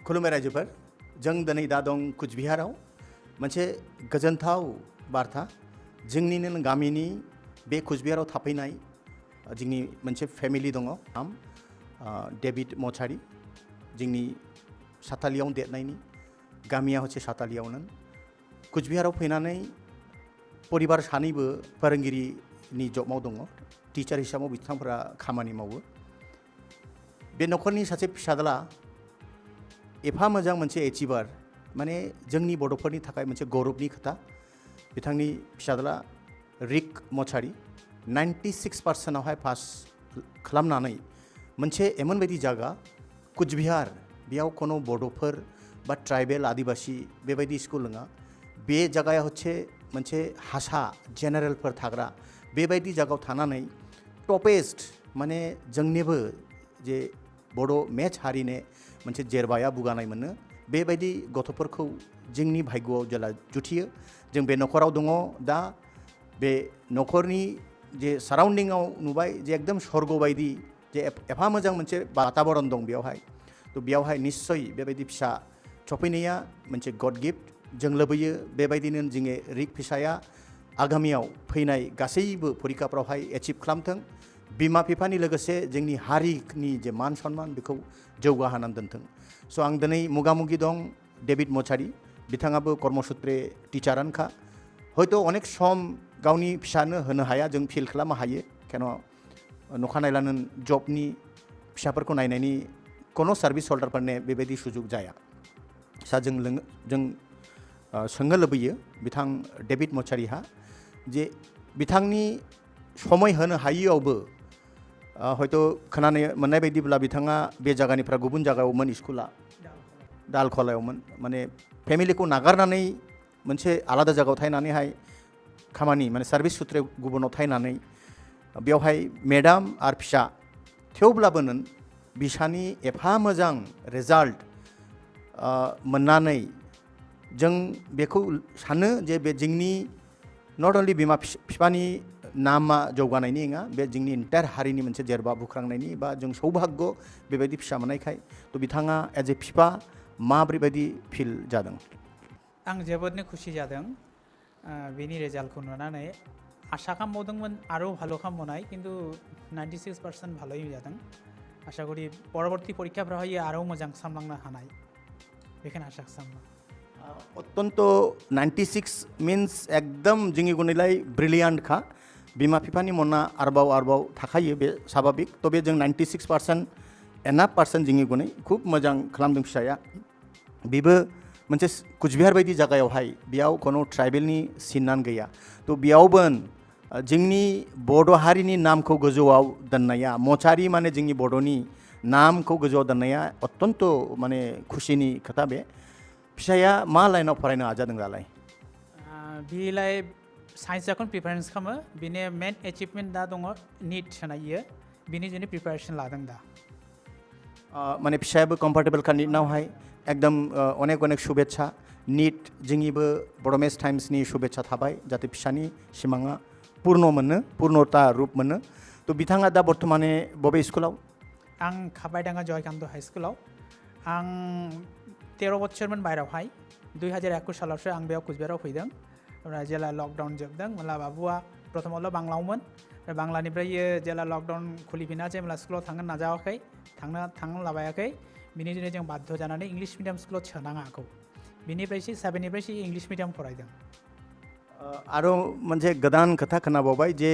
खुलुमबाय रायजोफोर जों दिनै दा दं कुचबिहाराव मोनसे गोजोनथाव बार्ता जोंनिनो गामिनि बे कुचबिहाराव थाफैनाय जोंनि मोनसे फेमिलि दङ नाम डेभिड मचारी जोंनि सातालियाव देरनायनि गामिया हচ্ছে सातालियावनो कुचबिहाराव फैनानै परिबार सानैबो फोरोंगिरिनि जबाव दङ टिचार हिसाबाव बिथांफोरा खामानि मावो बे नखरनि सासे फिसाज्ला एफा मोजां मोनसे एचिभार माने जोंनि बड'फोरनि थाखाय मोनसे गौरबनि खोथा बिथांनि फिसाज्ला रिक मचारी 96% पास खालामनानै मोनसे एमन बायदि जायगा कुचबिहार बेयाव कोनो बड'फोर बा ट्राइबेल आदिबासी बेबायदि स्कुल नङा बे जायगाया हচ্ছে मोनसे हासा जेनेरेलफोर थाग्रा बेबायदि जायगायाव थानानै टपेस्ट माने जोंनिबो जे बड' मेच हारिने मोनसे जेरबाया बुगानाय मोनो बेबायदि गथ'फोरखौ जोंनि भाग्यआव जेला जुथियो जों बे नखराव दङ दा बे नखरनि जे साराउन्डिंआव नुबाय जे एकदम स्वर्ग बायदि जे एफा मोजां मोनसे वातावरण दं बेयावहाय तो बेयावहाय निश्चय बेबायदि फिसा सफैनाया मोनसे गड गिफ्ट जों लुबैयो बेबायदिनो जोंनि रिक फिसाया आगामियाव फैनाय गासैबो परिखाफ्रावहाय एचिभ खालामथों बिमा बिफानि लोगोसे जोंनि हारिनि जे मान सन्मान बेखौ जौगाहोनानै दोनथों स' आं दिनै मुगामुगि दं डेभिड मचारी बिथाङाबो कर्मसूत्रे टिचारानोखा हयथ' अनेक सम गावनि फिसानो होनो हाया जों फिल खालामनो हायो केन' नखानायलानो जबनि फिसाफोरखौ नायनायनि कोनो सार्भिस हल्डारफोरने बेबायदि सुजुग जाया सा जों सोंनो लुबैयो बिथां डेभिड मचारीहा जे बिथांनि समय होनो हायियावबो हयथ' खोनानो मोननाय बायदिब्ला बिथाङा बे जायगानिफ्राय गुबुन जायगायावमोन स्कुला दालखलायावमोन माने फेमिलिखौ नागारनानै मोनसे आलादा जायगायाव थाहैनानैहाय खामानि माने सार्भिस सुत्रे गुबुनाव थाहैनानै बेवहाय मेडाम आरो फिसा थेवब्लाबो नों बिसानि एफा मोजां रिजाल्ट मोननानै जों बेखौ सानो जे बे जोंनि नट अनलि बिमा बिफानि नामा जौगानायनि नङा बे जोंनि इन्टायर हारिनि मोनसे जेरबा बुख्रांनायनि बा जों सौभाग्य बेबायदि फिसा मोननायखाय तो बिथाङा एज ए फिफा माब्रैबायदि फिल जादों आं जोबोदनो खुसि जादों बेनि रेजाल्टखौ नुनानै आसा खालामबावदोंमोन आरो भालो खालामबोनाय किन्तु 96% भालोই जादों आशा करी परवर्ती परीक्षाफ्रावहाय आरो मोजां सामलांनो हानाय बेखौनो आसा खालामो अत्यंत 96 मीन्स एकदम जोंनि गुनैलाय ब्रिलियान्ट खा बिमा बिफानि मना आरबाव थाखायो बे स्वाभाविक तो बे जों 96% एनाफ पार्सेन्ट जोंनि गुनै खूब मोजां खालामदों फिसाया बेबो मोनसे कुचबिहार बायदि जायगायावहाय बेयाव कोनो ट्राइबेलनि सिनानो गैया तो बेयावबो जोंनि बड' हारिनि नामखौ गोजौआव दोननाया मचारी माने जोंनि बड'नि नामखौ गोजौआव दोननाया अत्यंत माने खुसिनि खोथा बे फिसाया मा लाइनाव फरायनो नाजादों दालाय बिलाय साइन्स जाखौनो प्रिफारेन्स खालामो बिनि मेन एचिभमेन्ट दा दङ निट होनायो बिनि जुनै प्रिपारेसन लादों दा माने फिसायाबो कम्फर्टेबलखा निटनावहाय एकदम अनेक शुभेच्छा निट जोंनिबो बड'मेस टाइम्सनि शुभेच्छा थाबाय जाहाथे फिसानि सिमाङा पूर्ण मोनो पूर्णता रूप मोनो तो बिथाङा दा बर्थमाने बबे स्कुलाव आं खाबायडाङा जयकान्त हाई स्कुलाव आं 13 बोसोरमोन बाहेरावहाय 2021 सालावसो आं बेयाव कुचबिहाराव फैदों ओमफ्राय जेला लकडाउन जोबदों होमब्ला बाबुआ प्रथमावल' बांलायावमोन बांलानिफ्राय जेला लकडाउन खुलिफिना जेब्ला स्कुलाव थांनो नाजावाखै थांनो लाबायाखै बिनि जुनै जों बाध्य जानानै इंलिश मिडियाम स्कुलाव सोनाङाखौ बिनिफ्रायसो 7निफ्रायसो इंलिश मिडियाम फरायदों आरो मोनसे गोदान खोथा खोनाबावबाय जे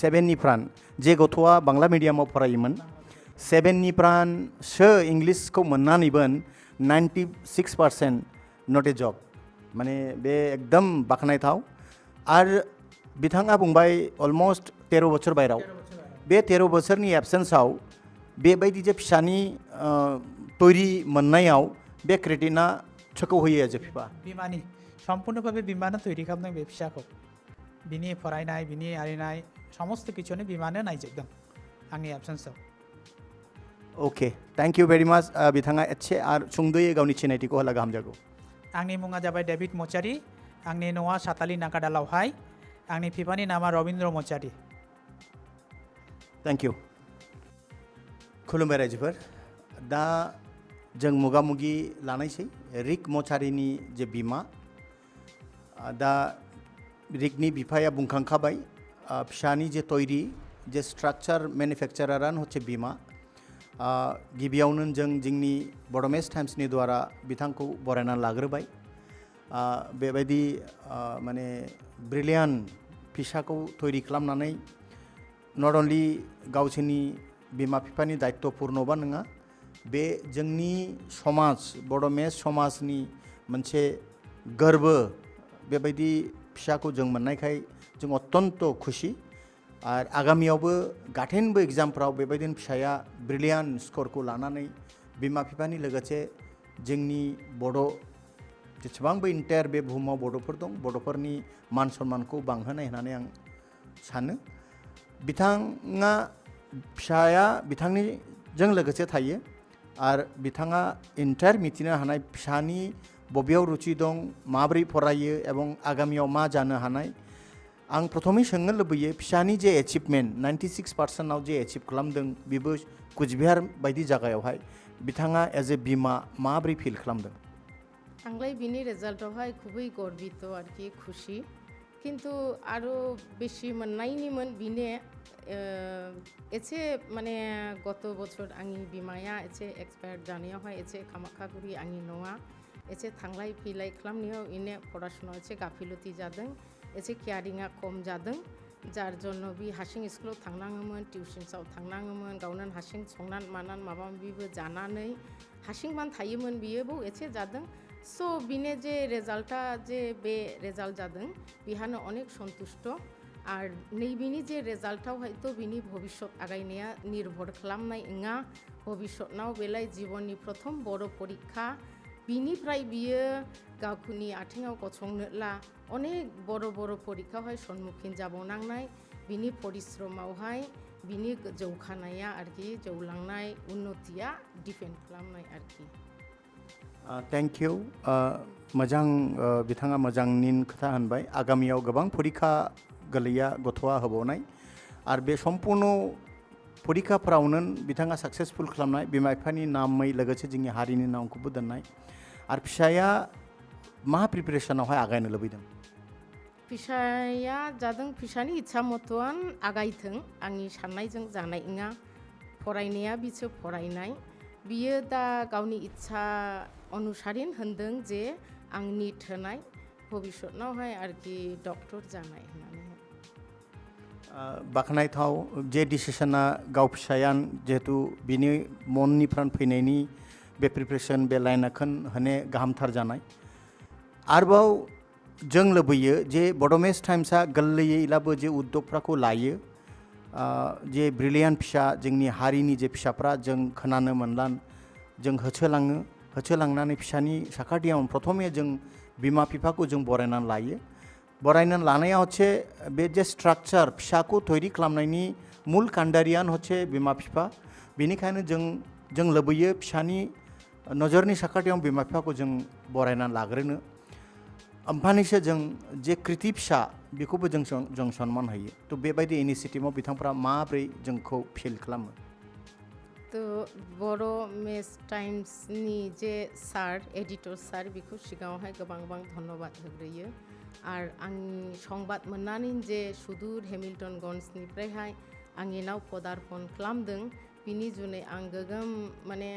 7निफ्राय जे गथ'आ बांला मिडियामाव फरायोमोन 7निफ्रायसो इंलिशखौ मोननानैबो 96% नट ए जब माने बे एकदम बाख्नायथाव आरो बिथाङा बुंबाय अलमस्ट 13 बोसोर बाहेराव बे 13 बोसोरनि एबसेन्सआव बेबायदि जे फिसानि तैरि मोननायाव बे क्रेडिटआ सोरखौ होयो एज ए फिफा बिमानि सम्पूर्णभावे बिमानो तैरि खालामदों बे फिसाखौ बिनि फरायनाय बिनि आरिनाय समस्त किछुनो बिमानो नायजोबदों आंनि एबसेन्सआव अके थैंक यू वेरी मच बिथाङा एसे आरो सुंद'यै गावनि सिनायथिखौ होला गाहाम जागौ आंनि मुङा जाबाय डेभिड मचारी आंनि न'आ साताली नाकादालावहाय आंनि फिफानि नामा रवीन्द्र मचारी थैंक यू खुलुमबाय रायजोफोर दा जों मोगा-मोगि लानायसै रिक मचारिनि जे बिमा दा रिकनि बिफाया बुंखांखाबाय फिसानि जे तৈरी जे स्ट्राक्चार मैन्युफैक्चारारानो हচ্ছে बिमा गिबियावनो जों जोंनि बड'मेस टाइम्सनि द्वारा बिथांखौ बरायना लाग्रोबाय बेबायदि माने ब्रिलियान फिसाखौ तৈরি खालामनानै नट अनलि गावसोरनि बिमा बिफानि दायित्व पूर्णबा नङा बे जोंनि समाज बड'मेस समाजनि मोनसे गोर्बो बेबायदि फिसाखौ जों मोननायखाय जों अत्यन्त खुसि आरो आगामियावबो गाथेनबो एग्जामफ्राव बेबायदिनो फिसाया ब्रिलियान स्करखौ लानानै बिमा बिफानि लोगोसे जोंनि बड' जेसेबांबो इन्टायार बे बुहुमाव बड'फोर दं बड'फोरनि मान सन्मानखौ बांहोनाय होननानै आं सानो बिथाङा फिसाया बिथांनिजों लोगोसे थायो आरो बिथाङा इन्टायार मिथिनो हानाय फिसानि बबेयाव रुचि दं माबोरै फरायो एबं आगामियाव मा जानो हानाय आं प्रथमै सोंनो लुबैयो फिसानि जे एचिभमेन्ट 96% जे एचिभ खालामदों बेबो कुचबिहार बायदि जायगायावहाय बिथाङा एज ए बिमा माबोरै फिल खालामदों आंलाय बिनि रेजाल्टआवहाय खुबै गर्बित आरोखि खुसि किन्तु आरो बेसि मोननायनिमोन बिने एसे माने गत बছর आंनि बिमाया एसे एक्सपायार्ड जानायावहाय एसे खामाखागुरि आंनि न'आ एसे थांलाय फैलाय खालामनायाव इने पढ़ाशोना एसे गाफिलति जादों एसे केयारिंआ खम जादों जार जन्य बि हारसिं स्कुलाव थांनाङोमोन टिउसन्सआव थांनाङोमोन गावनो हारसिं संनानै मानानै माबा माबिबो जानानै हारसिंबान थायोमोन बियोबो एसे जादों सो बिने जे रेजाल्टआ जे बे रेजाल्ट जादों बिहानो अनेक सन्तुष्ट और नैबेनि जे रेजाल्टआव हयतो बिनि भबिष्यत आगायनाया निर्भर खालामनाय नङा भबिष्यतनाव बेलाय जीवननि प्रथम बर' परीक्षा बिनिफ्राय बियो गावखौनि आथिङाव गसंनोला अनेक बर' परीक्षायावहाय सन्मुखीन जाबावनांनाय बिनि परिश्रमावहाय बिनि जौखानाया आरोखि जौलांनाय उन्नतिया डिपेन्ड खालामनाय आरोखि थैंक यू मोजां बिथाङा मोजांनि खोथा होनबाय आगामियाव गोबां परीक्षा गोलैया गथ'आ होबावनाय आरो बे सम्पूर्ण परीक्षाफ्रावनो बिथाङा सक्सेसफुल खालामनाय बिमा बिफानि नामै लोगोसे जोंनि हारिनि नामखौबो दोननाय आरो फिसाया मा प्रिपारेशनावहाय आगायनो लुबैदों फिसाया जादों फिसानि इच्छा मतन आगायथों आंनि साननायजों जानाय नङा फरायनाया बिसो फरायनाय बियो दा गावनि इच्छा अनुसारिन होनदों जे आं निट होनाय भबिष्यतनावहाय आरोखि डक्टर जानाय होननानै बाख्नायथाव जे डिसिसना गाव फिसाया जिहेतु बिनि मननिफ्राय फैनायनि बे प्रिपारेशन बे लाइनखौन होने गाहामथार जानाय आरोबाव जों लुबैयो जे बड'मेस टाइम्सआ गोरलैयैब्लाबो जे उद्यगफ्राखौ लायो जे ब्रिलियान फिसा जोंनि हारिनि जे फिसाफ्रा जों खोनानो मोनलान जों होसोलांनानै फिसानि साखाथियाव प्रथमे जों बिमा बिफाखौ जों बरायनानै लायो बरायनानै लानाया हচ্ছে बे जे स्ट्राक्चार फिसाखौ तৈরি खालामनायनि मूल कान्डारियानो हচ্ছে बिमा बिफा बेनिखायनो जों लुबैयो फिसानि नजरनि साखाथियाव बिमा बिफाखौ जों बरायनानै लाग्रोनो ओमफ्रायसो जों जे कृति फिसा बेखौबो जों सन्मान होयो तो बेबायदि इनिशिएटिभआव बिथांफ्रा माब्रै जोंखौ फिल खालामो तो बड'मेस टाइम्सनि जे सार एडिटर सार बेखौ सिगाङावहाय गोबां धन्यबाद होग्रोयो आरो आंनि संबाद मोननानै जे सुदूर हेमिल्टनगन्जनिफ्रायहाय आंनि नाव पदार्पण खालामदों बिनि जुनै आं गोगोम माने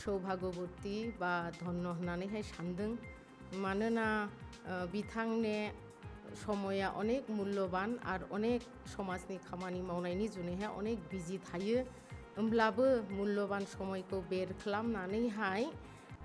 सौभाग्यवती बा धन्य होननानैहाय सानदों मानोना बिथांने समया अनेक मूल्यबान आरो अनेक समाजनि खामानि मावनायनि जुनैहाय अनेक बिजि थायो होमब्लाबो मूल्यबान समयखौ बेर खालामनानैहाय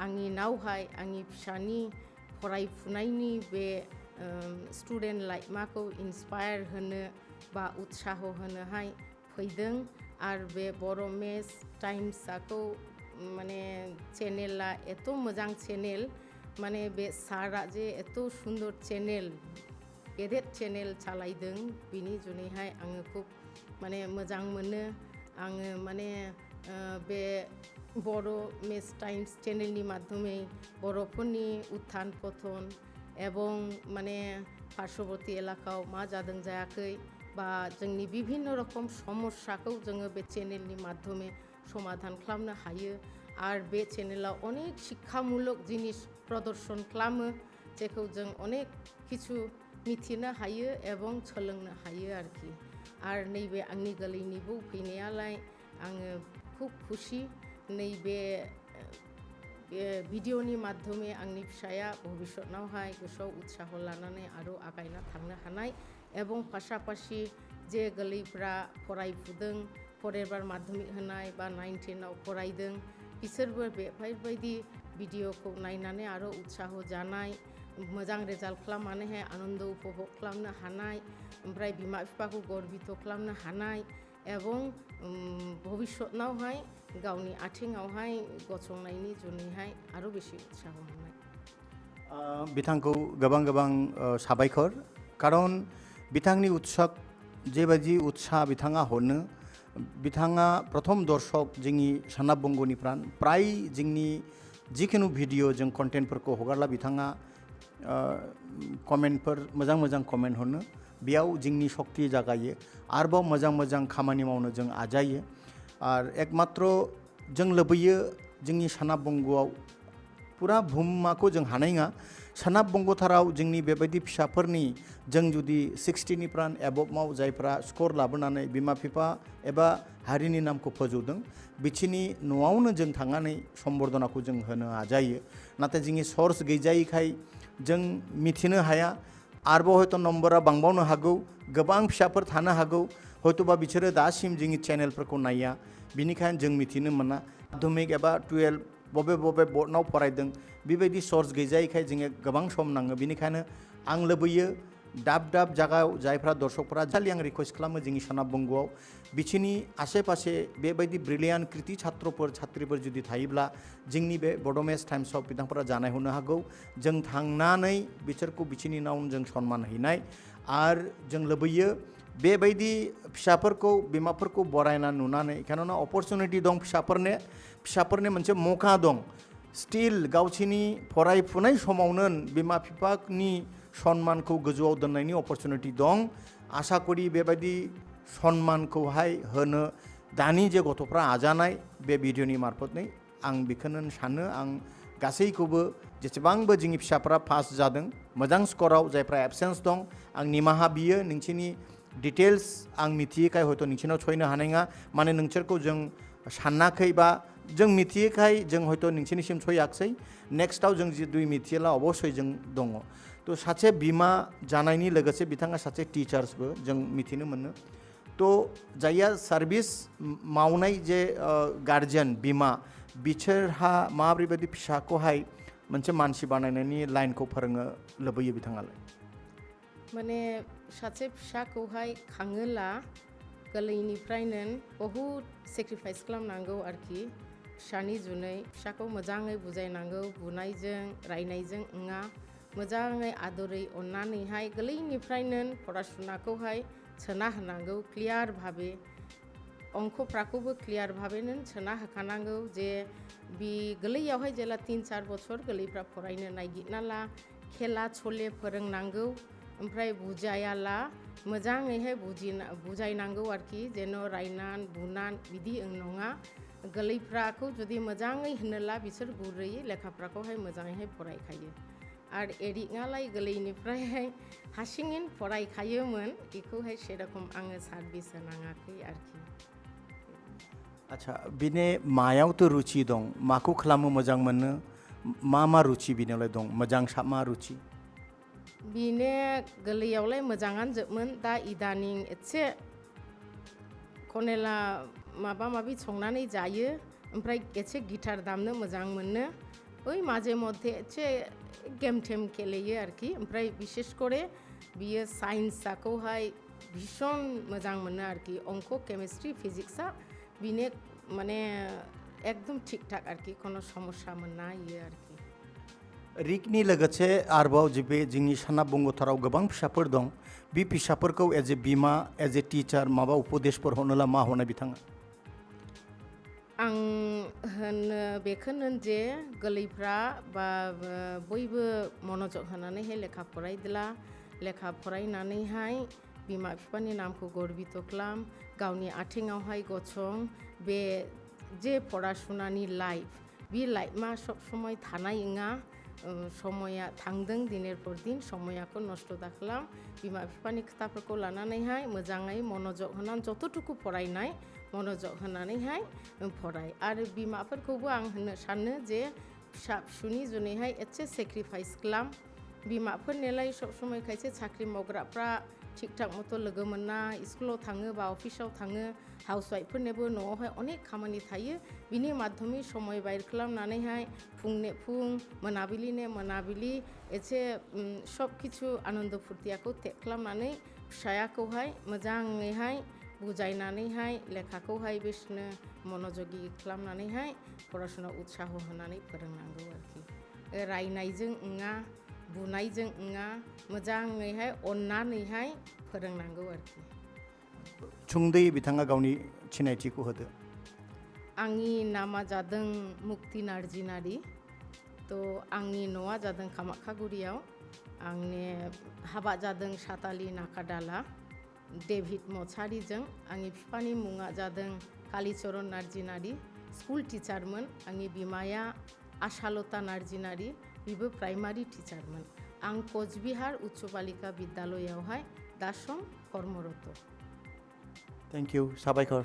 आंनि नावहाय आंनि फिसानि फरायफुनायनि बे स्टुडेन्ट लाइफमाखौ इन्सपायार होनो बा उत्साह होनोहाय फैदों आरो बे बड'मेस टाइम्सखौ माने चेनेला एथ' मोजां चेनेल माने बे सारा जे एथ' सुंदर चेनेल गेदेर चेनेल सालायदों बिनि जुनैहाय आङो खुब माने मोजां मोनो आङो माने बे बड'मेस टाइम्स चेनेलनि माध्यमै बर'फोरनि उत्थान पतन एवं माने पार्श्ववर्ती एलाकायाव मा जादों जायाखै बा जोंनि बिभिन्न रकम समस्याखौ जोङो बे चेनेलनि माध्यमै समाधान खालामनो हायो आर बे चेनेलाव अनेक शिक्षामूलक जिनिस प्रदर्शन खालामो जेखौ जों अनेक किछु मिथिनो हायो एबं सोलोंनो हायो आरोखि आर नैबे आंनि गोरलैनि बुक फैनायालाय आङो खुब खुसि नैबे भिडिअनि माध्यमे आंनि फिसाया भबिष्यतनावहाय गोसोआव उत्साह लानानै आरो आगायना थांनो हानाय एबं पाशापाशि जे गोरलैफ्रा फरायफुदों फरायबार माध्यमिक होनाय बा 9 10 आव फरायदों बिसोरबो बेफोरबायदि भिडिअखौ नायनानै आरो उत्साह जानाय मोजां रिजाल्ट खालामनानैहाय आनन्द उपभोग खालामनो हानाय ओमफ्राय बिमा बिफाखौ गर्बित खालामनो हानाय एबं भबिष्यतनावहाय गावनि आथिङावहाय गसंनायनि जुनैहाय आरो बेसे उत्साह मोननाय बिथांखौ गोबां गोबां साबायखर कारन बिथांनि उत्साह जेबायदि उत्साह बिथाङा हरनो बिथाङा प्रथम दर्शक जोंनि सोनाब बंगनिफ्राय प्राय जोंनि जिखुनु भिडिअ जों कन्टेन्टफोरखौ हगारला बिथाङा कमेन्टफोर मोजां मोजां कमेन्ट हरनो बेयाव जोंनि शक्ति जागायो आरोबाव मोजां मोजां खामानि मावनो जों आजायो आरो एकमात्र जों लुबैयो जोंनि सोनाब बंगआव पुरा बुहुमाखौ जों हानाय नङा सोनाब बंगथाराव जोंनि बेबायदि फिसाफोरनि जों जुदि 60 निफ्राय एबभआव जायफ्रा स्कर लाबोनानै बिमा बिफा एबा हारिनि नामखौ फोजौदों बिसिनि न'आवनो जों थांनानै सम्बर्धनाखौ जों होनो आजायो नाथाय जोंनि सर्स गैजायैखाय जों मिथिनो हाया आरोबाव हयथ' नम्बरा बांबावनो हागौ गोबां फिसाफोर थानो हागौ हयथ'बा बिसोरो दासिम जोंनि चेनेलफोरखौ नाया बिनिखायनो जों मिथिनो मोना माध्यमिक एबा 12 बबे बबे बर्डनाव फरायदों बेबायदि सर्स गैजायैखाय जोङो गोबां सम नाङो बिनिखायनो आं लुबैयो दाब दाब जायगायाव जायफ्रा दर्शकफ्रा खालि आं रिकुवेस्ट खालामो जोंनि सोनाब बंगआव बिसिनि आसे पासे बेबायदि ब्रिलियान कृति छात्रफोर छात्रिफोर जुदि थायोब्ला जोंनि बे बड'मेस टाइम्सआव बिथांफोरा जानाय होनो हागौ जों थांनानै बिसोरखौ बिसिनि नाव जों सन्मान हैनाय आरो जों लुबैयो बेबायदि फिसाफोरखौ बिमाफोरखौ बरायना नुनानै केनना अपरचुनिटि दं फिसाफोरनि मोनसे मौका दं स्टिल गावसिनि फरायफुनाय समावनो बिमा बिफानि सन्मानखौ गोजौआव दोननायनि अपरचुनिटि दं आसा करि बेबायदि सन्मानखौहाय होनो दानि जे गथ'फ्रा आजानाय बे भिडिअनि मार्फतनै आं बेखौनो सानो आं गासैखौबो जेसेबांबो जोंनि फिसाफ्रा पास जादों मोजां स्कराव जायफ्रा एबसेन्स दं आं निमाहा बियो नोंसिनि डिटेल्स आं मिथियैखाय हयथ' नोंसिनाव सहैनो हानाय नङा माने नोंसोरखौ जों सानाखै बा जों मिथियैखाय जों हयथ' नोंसिनिसिम सहैयाखै नेक्स्टआव जों जुदि मिथियोला अबस्सय जों दङ तो सासे बिमा जानायनि लोगोसे बिथाङा सासे टिचार्सबो जों मिथिनो मोनो तो जायहा सार्भिस मावनाय जे गार्जियान बिमा बिसोरहा माब्रैबायदि फिसाखौहाय मोनसे मानसि बानायनायनि लाइनखौ फोरोंनो लुबैयो बिथाङालाय माने सासे फिसाखौहाय खाङोला गोरलैनिफ्रायनो बहुद सेक्रिफाइस खालामनांगौ आरोखि फिसानि जुनै फिसाखौ मोजाङै बुजायनांगौ बुनायजों रायनायजों नङा मोजाङै आदरै अननानैहाय गोरलैनिफ्रायनो फरासुनाखौहाय सोना होनांगौ क्लियार भाबे अंकफ्राखौबो क्लियार भाबेनो सोना होखानांगौ जे बि गोरलैयावहाय जेला 3-4 बोसोर गोरलैफ्रा फरायनो नागिरनाला खेला छले फोरोंनांगौ ओमफ्राय बुजायाला मोजाङैहाय बुजायनांगौ आरोखि जेन' रायनान बुनान बिदि नङा गोरलैफ्राखौ जुदि मोजाङै होनोला बिसोर गुरैयै लेखाफ्राखौहाय मोजाङैहाय फरायखायो आरो एरिङालाय गोरलैनिफ्रायहाय हारसिङैनो फरायखायोमोन बेखौहाय सेरखम आङो सार्भिस होनाङाखै आरोखि आच्छा बिने मायावथ' रुचि दं माखौ खालामनो मोजां मोनो मा रुचि बिनावलाय दं मोजां मा रुचि बिने गोरलैयावलाय मोजाङानो जोबमोन दा इदानिं एसे खनेला माबा माबि संनानै जायो ओमफ्राय एसे गिटार दामनो मोजां मोनो ओइ माजे मध्य एसे गेम टेम गेलेयो आरोखि ओमफ्राय बिसेस करे बियो साइन्सखौहाय भीषण मोजां मोनो आरोखि अंक केमिस्ट्रि फिजिक्सा बिने माने एकदम ठीक ठाक आरोखि कोनो समस्या मोनना इयो आरोखि रिकनि लोगोसे आरोबाव जे बे जोंनि सोनाब बंगथाराव गोबां फिसाफोर दं बे फिसाफोरखौ एज ए बिमा एज ए टिचार माबा उपदेशफोर होनोला मा होनो बिथाङा आं होनो बेखौनो जे गोरलैफ्रा बा बयबो मनोजग होनानैहाय लेखा फरायदोला लेखा फरायनानैहाय बिमा बिफानि नामखौ गर्बित खालाम गावनि आथिङावहाय गसं बे जे फरासुनानि लाइफ बे लाइफआ सब समय थानाय नङा समया थांदों दिनेर पर दिन समयाखौ नस्थ' दा खालाम बिमा बिफानि खोथाफोरखौ लानानैहाय मोजाङै मन'जग होनानै जतटुकु फरायनाय मन'जग होनानैहाय फराय आरो बिमाफोरखौबो आं होननो सानो जे फिसा फिसौनि जुनैहाय एसे सेक्रिफाइस खालाम बिमाफोरनिलाय सब समय खायसे साख्रि मावग्राफ्रा थिग थाक मथ' लोगो मोना स्कुलाव थाङो बा अफिसाव थाङो हाउसवाइफफोरनोबो न'आवहाय अनेक खामानि थायो बिनि माध्यमै समय बाहेर खालामनानैहाय फुंने फुं मोनाबिलिने मोनाबिलि एसे सब किछु आनन्द फुर्तियाखौ टेक खालामनानै फिसायाखौहाय मोजाङैहाय बुजायनानैहाय लेखाखौहाय बिसोरनो मन'जगि खालामनानैहाय फरायसुनायाव उत्साह होनानै फोरोंनांगौ आरोखि रायनायजों नङा बुनायजों नङा मोजाङैहाय अननानैहाय फोरोंनांगौ आरोखि सुंद'यै बिथाङा गावनि सिनायथिखौ होदो आंनि नामा जादों मुक्ति नार्जिनारि तो आंनि न'आ जादों कामाख्यागुरियाव आंनि हाबा जादों साताली नाकादाला डेभिड मसारिजों आंनि बिफानि मुङा जादों कालीचरण नार्जिनारि स्कुल टिचारमोन आंनि बिमाया आशालता नार्जिनारि बिबो प्राइमारि टिचारमोन आं कचबिहार उच्च बालिका बिद्यालयावहाय दा सम कर्मरत थेंक इउ साबायखर